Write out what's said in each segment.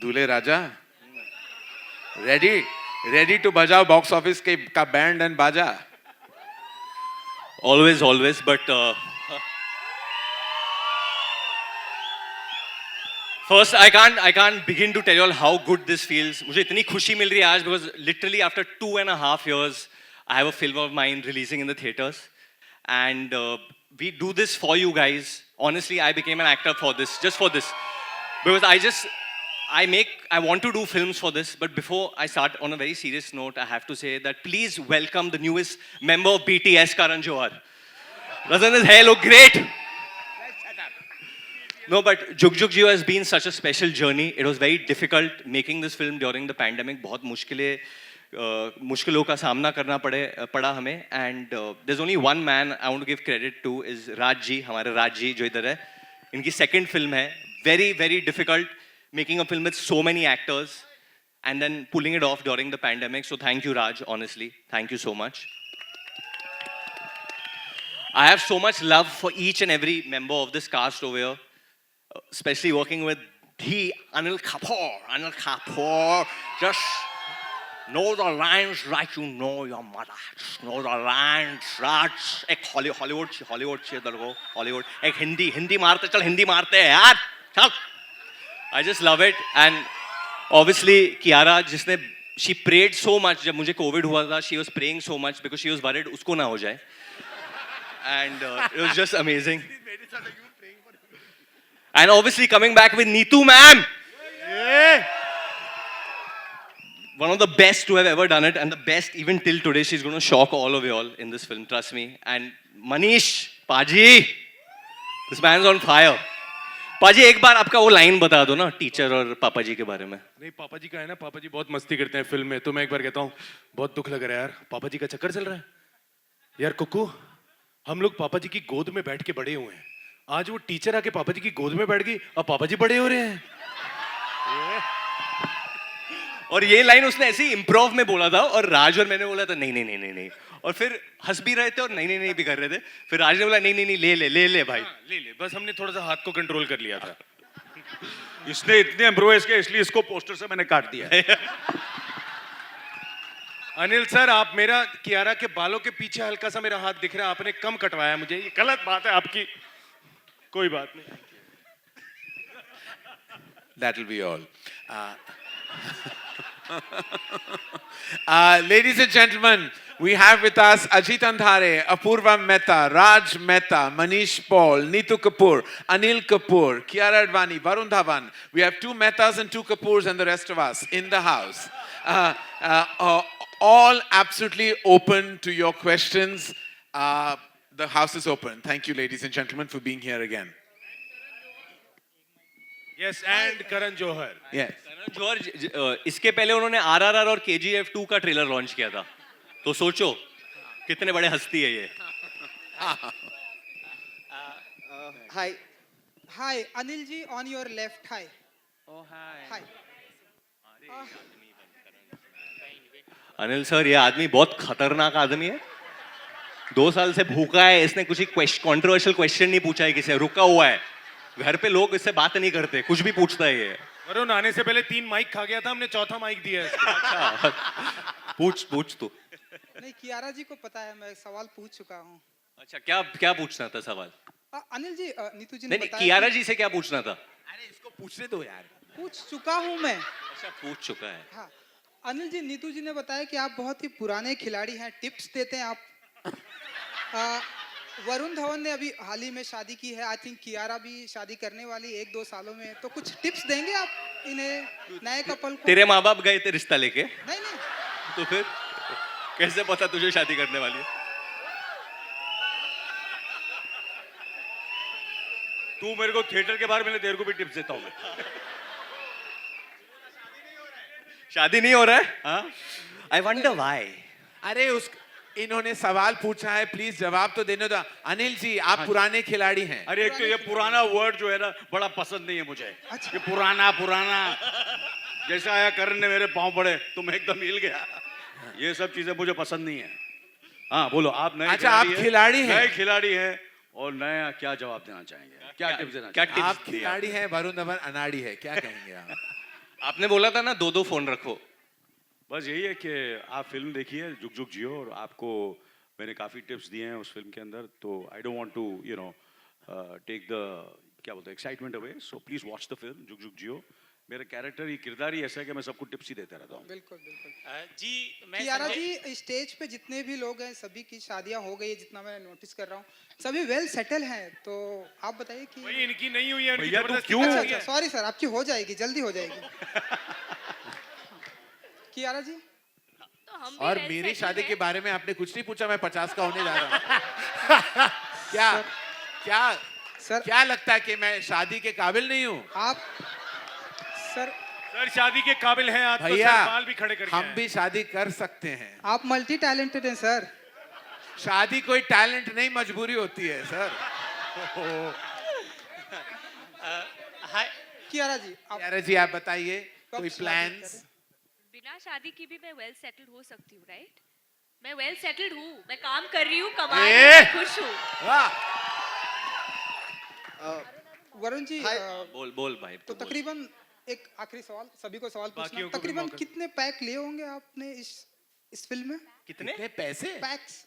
दूल्हे राजा ready ready to बजाओ box office के का बैंड एंड बाजा. Always, but first I can't begin to tell you all how good this feels. मुझे इतनी खुशी मिल रही है आज because literally after 2.5 years I have a film of mine releasing in the theaters, and we do this for you guys. Honestly, I became an actor for this, just for this, because I want to do films for this. But before I start, on a very serious note, I have to say that please welcome the newest member of BTS, Karan Johar. Doesn't his hair look great? No, but Jug Jug Jio has been such a special journey. It was very difficult making this film during the pandemic. बहुत मुश्किलों का सामना करना पड़ा हमें. And there's only one man I want to give credit to is Raj ji, हमारे Raj ji जो इधर है. इनकी second film है. Very difficult making a film with so many actors and then pulling it off during the pandemic. So thank you, Raj. Honestly, thank you so much. I have so much love for each and every member of this cast over here. Especially working with the Anil Kapoor. Anil Kapoor, just know the lines like you know your mother. Just know the lines, Raj. एक Hollywood चाहिए तेरे को, Hollywood. एक हिंदी मारते चल, हिंदी मारते हैं यार, चल. I just love it. And obviously Kiara, she prayed so much. जब मुझे COVID हुआ था, she was praying so much because she was worried उसको ना हो जाए. And it was just amazing. And obviously coming back with Neetu ma'am. Yeah. One of the best to have ever done it, and the best even till today. She's going to shock all of you all in this film, trust me. And Manish, Paji, this man's on fire. पाजी एक बार आपका वो line बता दो ना teacher और पापा जी के बारे में. नहीं, पापा जी का है ना, पापा जी बहुत मस्ती करते हैं फिल्म में. तो मैं एक बार कहता हूँ, बहुत दुख लग रहा है यार, पापा जी का चक्कर चल रहा है यार. कुकू, हम लोग पापा जी की गोद में बैठ के बड़े हुए हैं. आज वो टीचर आके पापा जी की गोद में बैठ गई और पापा जी बड़े हो रहे हैं. और ये लाइन उसने ऐसे ही इम्प्रोव में बोला था और राज और मैंने बोला था नहीं. और फिर हंस भी रहे थे और नहीं भी कर रहे थे. फिर राज ने बोला नहीं ले भाई. ले. बस हमने थोड़ा सा हाथ को कंट्रोल कर लिया था. इसने इतने इम्प्रोवाइज किया इसलिए इसको पोस्टर से मैंने काट दिया. अनिल सर, आप मेरा कियारा के बालों के पीछे हल्का सा मेरा हाथ दिख रहा है, आपने कम कटवाया मुझे. ये गलत बात है आपकी. कोई बात नहीं. That will be all. Ladies and gentlemen, we have with us Ajit Andhare, Apurva Mehta, Raj Mehta, Manish Paul, Neetu Kapoor, Anil Kapoor, Kiara Advani, Varun Dhawan. We have 2 Mehtas and 2 Kapoors and the rest of us in the house. All absolutely open to your questions. The house is open. Thank you, ladies and gentlemen, for being here again. Yes, and Karan Johar. Yes. Karan Johar, इसके पहले उन्होंने RRR और KGF 2 का trailer launch किया था. तो सोचो कितने बड़े हस्ती है ये. Hi, Anil ji, on your left. Hi. Oh, Hi. Anil sir, ये आदमी बहुत खतरनाक आदमी है. 2 साल से भूखा है. इसने कुछ कंट्रोवर्शियल क्वेश्चन नहीं पूछा है किसी, रुका हुआ है. घर पे लोग इससे बात नहीं करते, कुछ भी पूछता है ये. वरुण आने से पहले 3 माइक खा गया था, हमने 4था माइक दिया है. अच्छा, पूछ तू. नहीं, कियारा जी को पता है, मैं सवाल पूछ चुका हूँ. अच्छा, क्या पूछना था सवाल? अनिल जी, नीतू जी ने नहीं, बताया. कियारा जी से क्या पूछना था? अरे इसको पूछने दो यार. पूछ चुका हूँ मैं. अच्छा, पूछ चुका है. हाँ, अनिल जी, नीतू जी ने बताया कि आप बहुत ही पुराने खिलाड़ी हैं, टिप्स देते हैं आप. वरुण धवन ने अभी हाल ही में शादी की है. आई थिंक कियारा भी शादी करने वाली 1-2 सालों में. तो कुछ टिप्स देंगे आप इन्हें, नए कपल को? तेरे माँ बाप गए थे रिश्ता लेके? नहीं. तो फिर कैसे पता तुझे शादी करने वाली है? तू मेरे को थिएटर के बाहर मिले, तेरे को भी टिप्स देता हूँ मैं. शादी नहीं हो रहा है? I wonder why. अरे इन्होंने सवाल पूछा है, प्लीज जवाब तो देने दो. अनिल जी, आप पुराने खिलाड़ी हैं. अरे एक तो ये पुराना वर्ड जो है ना बड़ा पसंद नहीं है मुझे. अच्छा. ये पुराना जैसा आया करण ने मेरे पांव पड़े तो मैं एकदम हिल गया. ये सब चीजें मुझे पसंद नहीं है. हाँ बोलो, आप नए. अच्छा, आप खिलाड़ी हैं. नए खिलाड़ी हैं और नया क्या जवाब देना चाहेंगे? क्या टिप्स देना? आप खिलाड़ी हैं, वरुण धवन अनाड़ी है, क्या कहेंगे आप? आपने बोला था ना दो दो फोन रखो। बस यही है कि आप फिल्म देखिए जुग जुग जियो, और आपको मैंने काफ़ी टिप्स दिए हैं उस फिल्म के अंदर, तो I don't want to take the क्या बोलते हैं excitement away, so please watch the film Jug Jugg जियो। मेरा कैरेक्टर, ये किरदार ही ऐसा है कि मैं सबको टिप्स ही देता रहता हूँ। बिल्कुल बिल्कुल। जी मैं कियारा संजय जी, स्टेज पे जितने भी लोग हैं सभी की शादियां हो गई है, जितना मैं नोटिस कर रहा हूँ, सभी वेल सेटल हैं, तो आप बताइए कि भाई इनकी नहीं हुई है, इनकी भैया, तू जबरदस्ती क्यों? कर अच्छा रही अच्छा, है। सॉरी सर, आपकी हो जाएगी, जल्दी हो जाएगी। कियारा जी, तो हम भी और well मेरी settled शादी हैं। के बारे में आपने कुछ नहीं पूछा, मैं 50 का होने जा रहा हूँ। क्या क्या सर क्या लगता है कि मैं शादी के काबिल नहीं हूँ? आप सर सर शादी के काबिल हैं आप, तो भैया, सर बाल भी खड़े करके हम आए। भी शादी कर सकते हैं। आप मल्टी टैलेंटेड हैं सर। शादी कोई टैलेंट नहीं, मजबूरी होती है सर। हाय कियारा जी, आप यारा जी आप बताइए, कब कोई शादी प्लान्स? करें? बिना शादी की भी मैं वेल सेटल्ड हो सकती हूँ, राइट? मैं वेल सेटल्ड हूँ, मैं काम कर रही हूँ, कमा रही हूँ, ए! मैं खुश हूँ। वाह, वरुण जी, बोल बोल भाई तो बोल। तकरीबन एक आखिरी सवाल, सभी को सवाल पूछना, बाकियों को भी तकरीबन मौका। कितने पैक लिए होंगे आपने इस फिल्म में? कितने कितने पैसे? पैक्स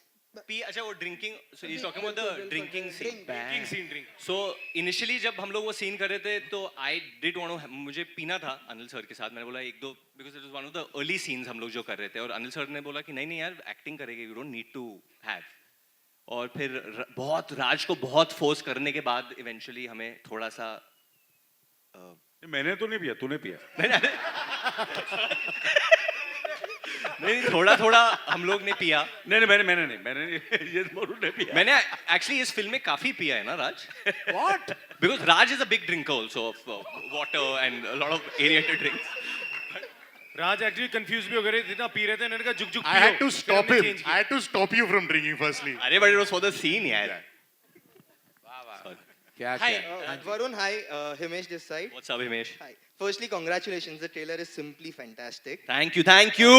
पी? अच्छा वो drinking, so he talking about the drinking scene. Drinking scene, drink. So initially जब हम लोग वो सीन कर रहे थे तो आई डिड वांट, मुझे पीना था अनिल सर के साथ। मैंने बोला एक दो, because it was one of the early scenes हम लोग जो कर रहे थे, और अनिल सर ने बोला कि नहीं नहीं यार एक्टिंग करेंगे, you don't need to have. और फिर बहुत राज को बहुत फोर्स करने के बाद इवेंचुअली हमें थोड़ा सा मैंने तो नहीं पिया, तूने पिया। नहीं थोड़ा थोड़ा हम लोग ने पिया। नहीं नहीं, मैंने नहीं, ये मरुन ने पिया। मैंने एक्चुअली इस फिल्म में काफी पिया है ना राज। What? Because Raj is a big drinker also of water and lot of aerated drinks. Raj actually confuse भी हो गए थे, जितना पी रहे थे इन्होंने कहा जुग जुग I had पियो। to फिर stop हमने him. change I किया। had to stop you from drinking firstly. अरे but it was for the scene यार। क्या Hi, क्या? Varun, hi, Himesh this side. What's up Himesh? Hi. Firstly, congratulations. The trailer is simply fantastic. Thank you thank you.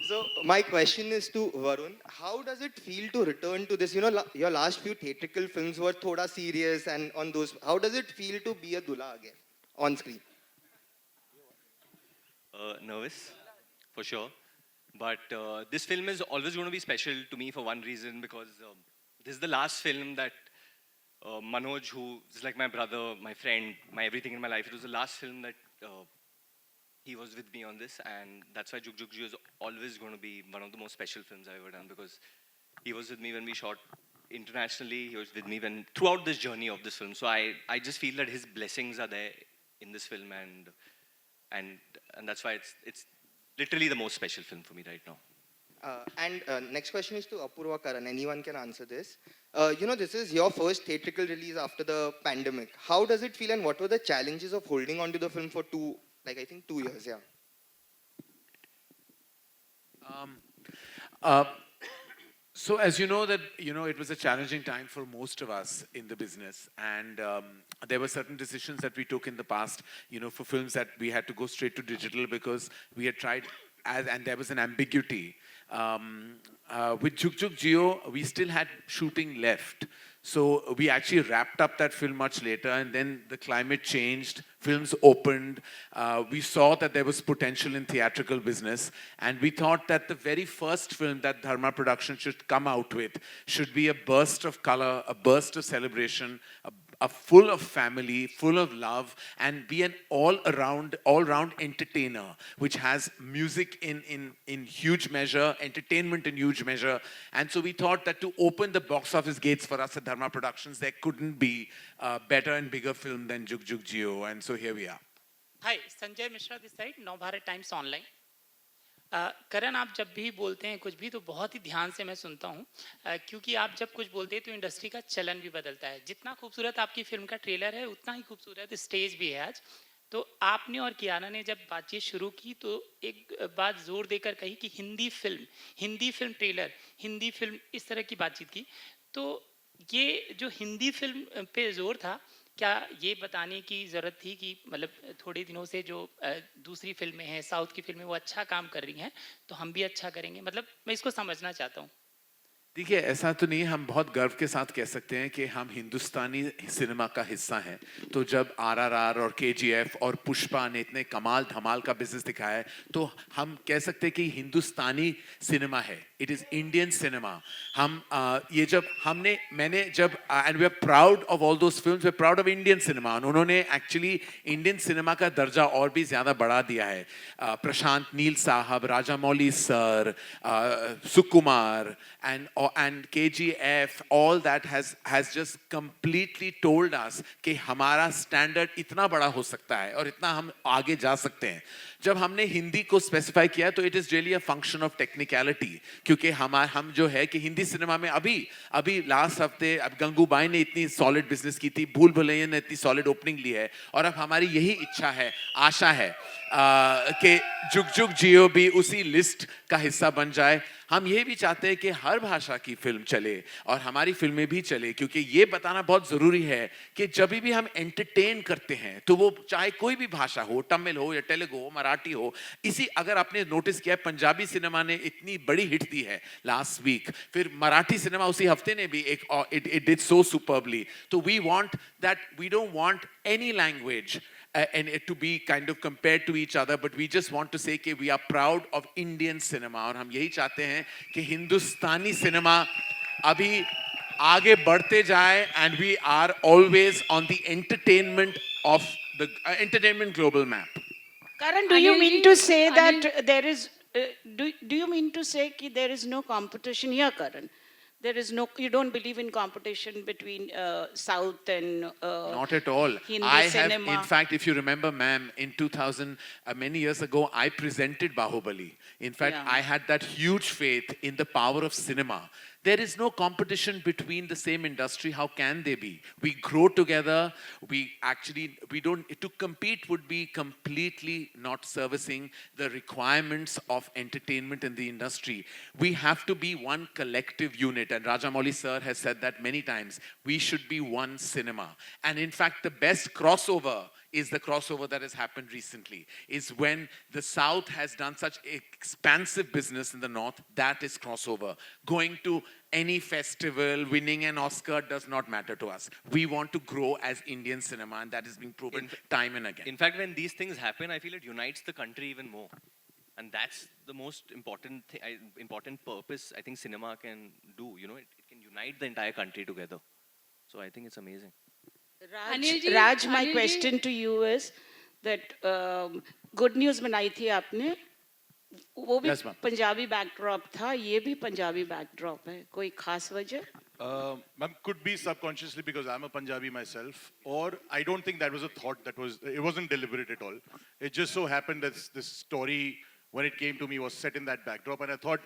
So, my question is to Varun. How does it feel to return to this? You know, your last few theatrical films were thoda serious and on those. How does it feel to be a dulha again on screen? Nervous for sure, but this film is always going to be special to me for one reason, because this is the last film that Manoj, who is like my brother, my friend, my everything in my life, it was the last film that he was with me on this, and that's why Jug Jug Ji is always going to be one of the most special films I've ever done, because he was with me when we shot internationally, he was with me when throughout this journey of this film. So I just feel that his blessings are there in this film, and that's why it's literally the most special film for me right now. Next question is to Apurva Karan. Anyone can answer this. You know, this is your first theatrical release after the pandemic. How does it feel, and what were the challenges of holding on to the film for I think 2 years? Yeah. So as you know that it was a challenging time for most of us in the business, and there were certain decisions that we took in the past, for films that we had to go straight to digital because we had tried, and there was an ambiguity. With Jug Jug Jio, we still had shooting left. So we actually wrapped up that film much later, and then the climate changed, films opened, we saw that there was potential in theatrical business, and we thought that the very first film that Dharma Production should come out with should be a burst of color, a burst of celebration, a full of family, full of love, and be an all-round entertainer, which has music in huge measure, entertainment in huge measure. And so we thought that to open the box office gates for us at Dharma Productions, there couldn't be a better and bigger film than Jug Jug Jio. And so here we are. Hi, Sanjay Mishra this side, Navbharat Times Online. करण, आप जब भी बोलते हैं कुछ भी तो बहुत ही ध्यान से मैं सुनता हूँ, क्योंकि आप जब कुछ बोलते हैं तो इंडस्ट्री का चलन भी बदलता है। जितना खूबसूरत आपकी फिल्म का ट्रेलर है उतना ही खूबसूरत स्टेज भी है आज। तो आपने और कियारा ने जब बातचीत शुरू की तो एक बात जोर देकर कही कि Hindi film trailer, Hindi film, इस तरह की बातचीत की। तो ये जो हिंदी फिल्म पे जोर था, क्या ये बताने की ज़रूरत थी कि मतलब थोड़े दिनों से जो दूसरी फिल्में हैं, साउथ की फिल्में, वो अच्छा काम कर रही हैं, तो हम भी अच्छा करेंगे? मतलब मैं इसको समझना चाहता हूँ। देखिए ऐसा तो नहीं, हम बहुत गर्व के साथ कह सकते हैं कि हम हिंदुस्तानी सिनेमा का हिस्सा हैं। तो जब आरआरआर और केजीएफ और पुष्पा ने इतने कमाल धमाल का बिजनेस दिखाया है, तो हम कह सकते हैं कि हिंदुस्तानी सिनेमा है, इट इज़ इंडियन सिनेमा। हम ये जब हमने मैंने जब and we are proud of all those films, we are proud of Indian cinema. उन्होंने एक्चुअली इंडियन सिनेमा का दर्जा और भी ज़्यादा बढ़ा दिया है। प्रशांत नील साहब, Rajamouli sir, Sukumar and KGF, all that has just completely told us कि हमारा स्टैंडर्ड इतना बड़ा हो सकता है और इतना हम आगे जा सकते हैं। जब हमने हिंदी को स्पेसिफाई किया तो it is really a function of technicality, क्योंकि हम जो है कि हिंदी सिनेमा में अभी लास्ट हफ्ते अब गंगूबाई ने इतनी सॉलिड बिजनेस की थी, भूल भुलैया ने इतनी सॉलिड ओपनिंग ली है, और अब हमारी यही इच्छा है, आशा है कि जुग जुग जियो भी उसी लिस्ट का हिस्सा बन जाए। हम ये भी चाहते हैं कि हर भाषा की फिल्म चले और हमारी फिल्में भी चले, क्योंकि ये बताना बहुत ज़रूरी है कि जब भी हम एंटरटेन करते हैं तो वो चाहे कोई भी भाषा हो, तमिल हो या तेलुगु हो, मराठी हो। अगर आपने नोटिस किया, पंजाबी सिनेमा ने इतनी बड़ी हिट दी है लास्ट वीक, फिर मराठी सिनेमा उसी हफ्ते ने भी इट डिड सो सुपर्बली। तो we want that, we don't want any language and it to be kind of compared to each other, but we just want to say कि we are proud of Indian cinema, और हम यही चाहते हैं कि Hindustani cinema अभी आगे बढ़ते जाए, and we are always on the entertainment of the entertainment global map. Karan, do you mean to say that there is, do you mean to say that there is no competition here, Karan? There is no, you don't believe in competition between South and Not at all. Hindi cinema. In fact, if you remember, ma'am, in 2000, many years ago, I presented Bahubali. In fact, Yeah. I had that huge faith in the power of cinema. There is no competition between the same industry. How can they be? We grow together. We don't, to compete would be completely not servicing the requirements of entertainment in the industry. We have to be one collective unit. And Rajamouli sir has said that many times. We should be one cinema. And in fact, the best crossover is the crossover that has happened recently, is when the South has done such expansive business in the North. That is crossover. Going to any festival, winning an Oscar does not matter to us. We want to grow as Indian cinema, and that is being proven time and again. In fact, when these things happen, I feel it unites the country even more. And that's the most important purpose I think cinema can do. You know, it can unite the entire country together. So I think it's amazing. Raj, my question to you is that good news बनाई थी आपने, वो भी Yes, ma'am. Punjabi backdrop था, ये भी Punjabi backdrop है, कोई खास वजह? Ma'am, could be subconsciously because I'm a Punjabi myself, or I don't think that was a thought it wasn't deliberate at all. It just so happened that this story, when it came to me, was set in that backdrop, and I thought